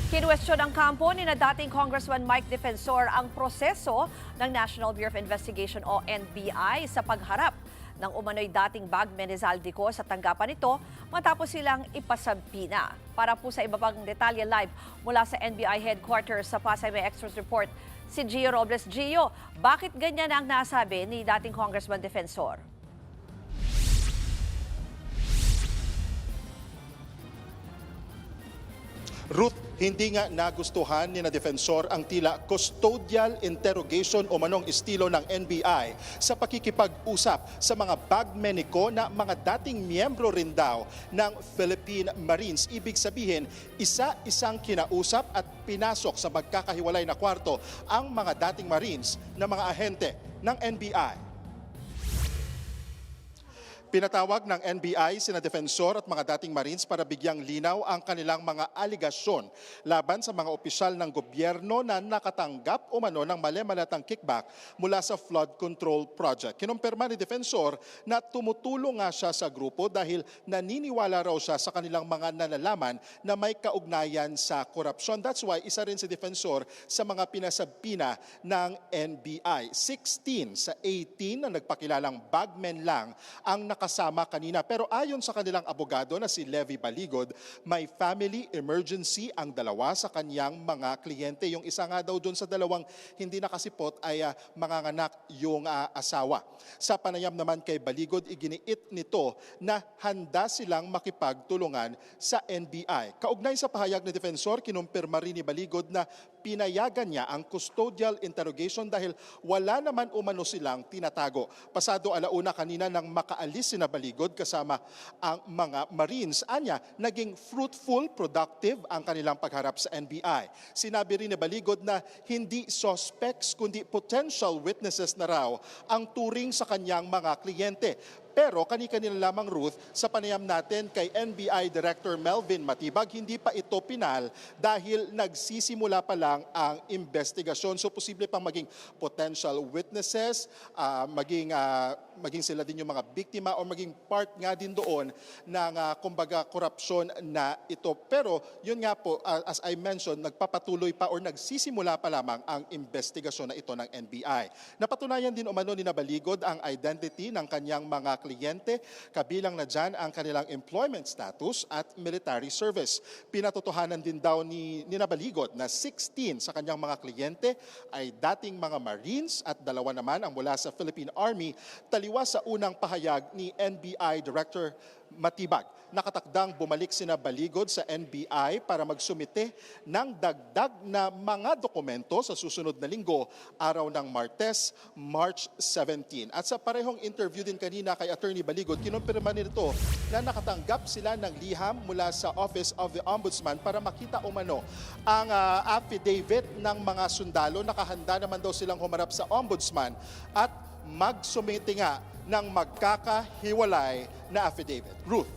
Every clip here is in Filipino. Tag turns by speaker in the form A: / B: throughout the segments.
A: Kinuwestiyon ng kampo ni na dating Congressman Mike Defensor ang proseso ng National Bureau of Investigation o NBI sa pagharap ng umano'y dating bagman ni Zaldico sa tanggapan nito matapos silang ipasampina. Para po sa iba pang detalye live mula sa NBI headquarters sa Pasay, may extras report si Gio Robles. Gio, bakit ganyan ang nasabi ni dating Congressman Defensor?
B: Ruth, hindi nga nagustuhan ni na Defensor ang tila custodial interrogation o manong estilo ng NBI sa pakikipag-usap sa mga bagmeniko na mga dating miyembro rin daw ng Philippine Marines. Ibig sabihin, isa-isang kinausap at pinasok sa magkakahiwalay na kwarto ang mga dating Marines na mga ahente ng NBI. Pinatawag ng NBI sina Defensor at mga dating Marines para bigyang linaw ang kanilang mga aligasyon laban sa mga opisyal ng gobyerno na nakatanggap umano ng mali-malatang kickback mula sa flood control project. Kinumpirma ni Defensor na tumutulong nga siya sa grupo dahil naniniwala raw siya sa kanilang mga nalalaman na may kaugnayan sa korupsyon. That's why isa rin si Defensor sa mga pinasabpina ng NBI. 16 sa 18 na nagpakilalang bagmen lang ang kasama kanina. Pero ayon sa kanilang abogado na si Levi Baligod, may family emergency ang dalawa sa kanyang mga kliyente. Yung isa nga daw doon sa dalawang hindi nakasipot ay manganganak yung asawa. Sa panayam naman kay Baligod, iginiit nito na handa silang makipagtulungan sa NBI. Kaugnay sa pahayag ni Defensor, kinumpirma rin ni Baligod na pinayagan niya ang custodial interrogation dahil wala naman umano silang tinatago. Pasado alauna kanina nang makaalis sina Baligod kasama ang mga Marines. Anya, naging fruitful, productive ang kanilang pagharap sa NBI. Sinabi rin ni Baligod na hindi suspects kundi potential witnesses na raw ang turing sa kanyang mga kliyente. Pero kani-kanila lamang, Ruth, sa panayam natin kay NBI Director Melvin Matibag, hindi pa ito pinal dahil nagsisimula pa lang ang investigasyon. So posible pang maging potential witnesses, maging sila din yung mga biktima o maging part nga din doon ng kumbaga korupsyon na ito. Pero yun nga po, as I mentioned, nagpapatuloy pa or nagsisimula pa lamang ang investigasyon na ito ng NBI. Napatunayan din umano ni Baligod ang identity ng kanyang mga kliyente, kabilang na dyan ang kanilang employment status at military service. Pinatotohanan din daw ni Baligod na 16 sa kanyang mga kliyente ay dating mga Marines at dalawa naman ang mula sa Philippine Army, taliwas sa unang pahayag ni NBI Director Matibag. Nakatakdang bumalik sina Baligod sa NBI para magsumite ng dagdag na mga dokumento sa susunod na linggo, araw ng Martes, March 17. At sa parehong interview din kanina kay Attorney Baligod, kinumpirma nito na nakatanggap sila ng liham mula sa Office of the Ombudsman para makita umano ang affidavit ng mga sundalo. Nakahanda naman daw silang humarap sa Ombudsman at magsumite nga ng magkakahiwalay na affidavit. Ruth.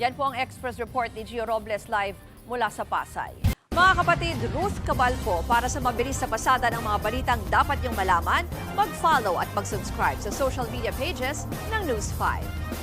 A: Yan po ang Express Report ni Gio Robles live mula sa Pasay. Mga kapatid, Ruth Cabalpo, para sa mabilis na pasada ng mga balitang dapat niyong malaman, mag-follow at mag-subscribe sa social media pages ng News 5.